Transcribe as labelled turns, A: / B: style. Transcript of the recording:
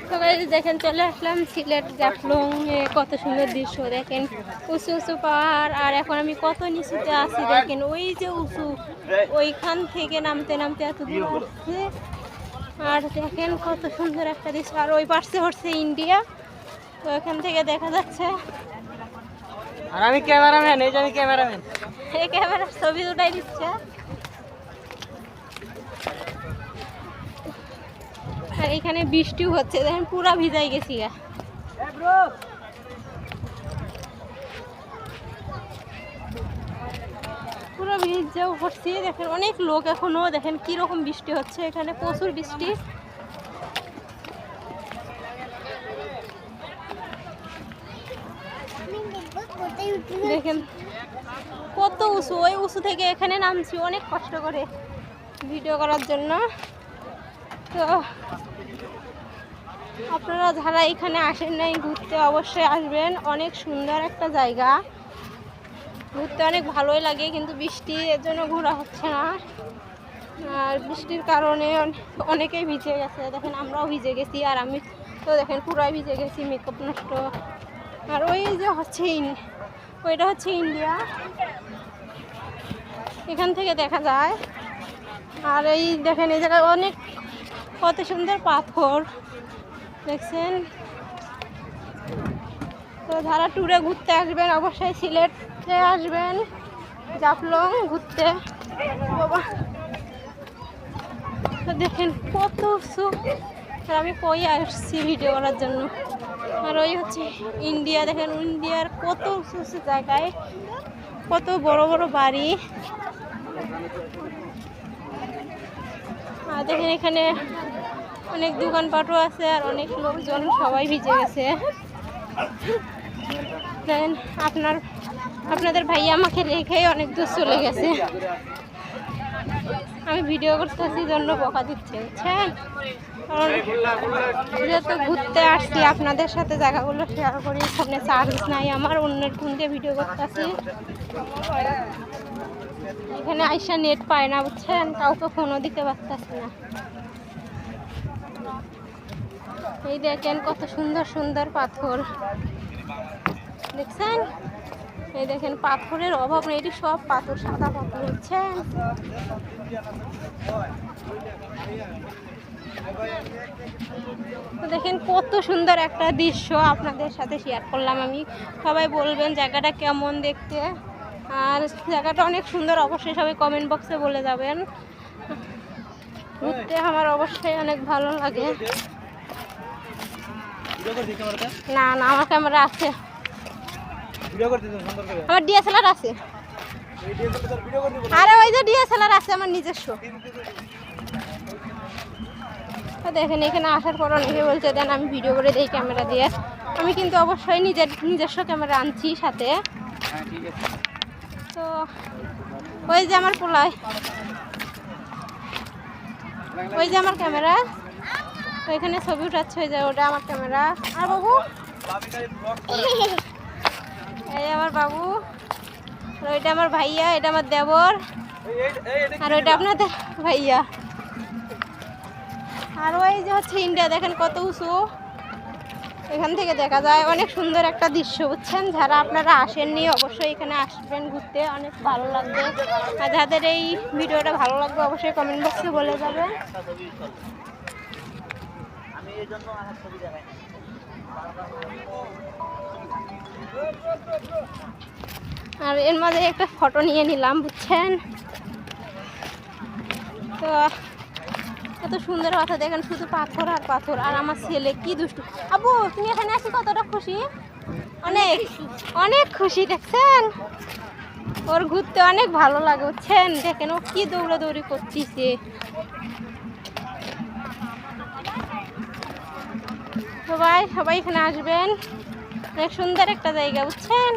A: তো দেখেন চলে আসলাম সিলেট জাফলং, কত সুন্দর দৃশ্য দেখেন, উঁচু উঁচু পাহাড়। আর এখন আমি কত নিচুতে আছি দেখেন, ওই যে উঁচু, ওইখান থেকে নামতে নামতে এত দূর আসছে। আর দেখেন কত সুন্দর একটা দৃশ্য। আর ওই পাশে হচ্ছে ইন্ডিয়া, তো এখান থেকে দেখা যাচ্ছে।
B: আর আমি ক্যামেরাম্যান, এই যে আমি ক্যামেরাম্যান,
A: এই ক্যামেরার ছবি উঠাই দিচ্ছে। আর এখানে বৃষ্টিও হচ্ছে দেখেন, পুরা ভিজাই গেছি গা। পুরো ভিজাও করছি দেখেন, অনেক লোক এখনো। দেখেন কিরকম বৃষ্টি হচ্ছে, এখানে প্রচুর বৃষ্টি। দেখেন কত উঁচু, ওই উঁচু থেকে এখানে নামছি অনেক কষ্ট করে ভিডিও করার জন্য। তো আপনারা যারা এখানে আসেন নাই ঘুরতে, অবশ্যই আসবেন। অনেক সুন্দর একটা জায়গা, ঘুরতে অনেক ভালোই লাগে, কিন্তু বৃষ্টি এর জন্য ঘোরা হচ্ছে না। আর বৃষ্টির কারণে অনেকেই ভিজে গেছে দেখেন, আমরাও ভিজে গেছি। আর আমি তো দেখেন পুরাই ভিজে গেছি, মেকআপ নষ্ট। আর ওই যে হচ্ছে ওইটা হচ্ছে ইন্ডিয়া, এখান থেকে দেখা যায়। আর এই দেখেন এই জায়গায় অনেক কত সুন্দর পাথর দেখছেন। তো যারা ট্যুরে ঘুরতে আসবেন অবশ্যই সিলেটে আসবেন, জাফলং ঘুরতে। বাবা দেখেন কত উঁচু। আর আমি কই আসছি ভিডিও করার জন্য। আর ওই হচ্ছে ইন্ডিয়া, দেখেন ইন্ডিয়ার কত উঁচু উঁচু জায়গায় কত বড় বড় বাড়ি। আর দেখেন এখানে অনেক দোকানপাটও আছে, আর অনেক লোকজন, সবাই ভিজে গেছে। দেখেন আপনাদের ভাইয়া আমাকে রেখেই অনেক দূর চলে গেছে। আমি ভিডিও করতেছি জন্য বকা দিচ্ছে, বুঝছেন? কারণ যেহেতু ঘুরতে আসছি, আপনাদের সাথে জায়গাগুলো শেয়ার করি। ফোনে চার্জ নাই আমার, অন্যের ফোন দিয়ে ভিডিও করতেছি। এখানে আইসা নেট পায় না, বুঝছেন? কাউকে ফোনও দিতে পারতেছি না। এই দেখেন কত সুন্দর সুন্দর পাথর দেখছেন। এই দেখেন পাথরের অভাব নেই, এটি সব পাথর, সাদা পাথর, বুঝছেন? তো দেখেন কত সুন্দর একটা দৃশ্য আপনাদের সাথে শেয়ার করলাম আমি। সবাই বলবেন জায়গাটা কেমন দেখতে। আর জায়গাটা অনেক সুন্দর, অবশ্যই সবাই কমেন্ট বক্সে বলে যাবেন। ঘুরতে আমার অবশ্যই অনেক ভালো লাগে। না না, আমার ক্যামেরা আছে, আমার ডিএসএলআর আছে। আরে ওই যে ডিএসএলআর আছে আমার নিজস্ব। দেখেন এখানে আসার পর অনেকে বলছে দেন আমি ভিডিও করে দিই ক্যামেরা দিয়ে। আমি কিন্তু অবশ্যই নিজস্ব ক্যামেরা আনছি সাথে। তো ওই যে আমার পোলায়, ওই যে আমার ক্যামেরা, তো এখানে ছবি উঠাচ্ছে, ওই যে ওটা আমার ক্যামেরা। আর বাবু, এই আমার বাবু, ওইটা আমার ভাইয়া, এটা আমার দেবর, আর ওইটা আপনাদের ভাইয়া। আর ওই যে হচ্ছে ইন্ডিয়া, দেখেন কত উঁচু, এখান থেকে দেখা যায়। অনেক সুন্দর একটা দৃশ্য, বুঝছেন? যারা আপনারা আসেননি অবশ্যই এখানে আসবেন ঘুরতে, অনেক ভালো লাগবে। আর যাদের এই ভিডিওটা ভালো লাগবে অবশ্যই কমেন্ট বক্সে বলে যাবেন। আর এর মাঝে একটা ফটো নিয়ে নিলাম, বুঝছেন? তো এত সুন্দর কথা দেখেন, শুধু পাথর আর পাথর। আর আমার ছেলে কি দুষ্টু। আবু তুমি এখানে আসি কতটা খুশি? অনেক অনেক খুশি, দেখছেন? ওর ঘুরতে অনেক ভালো লাগে, বুঝছেন? দেখেন ও কি দৌড়াদৌড়ি করতেছে। সবাই এখানে আসবেন, অনেক সুন্দর একটা জায়গা, বুঝছেন?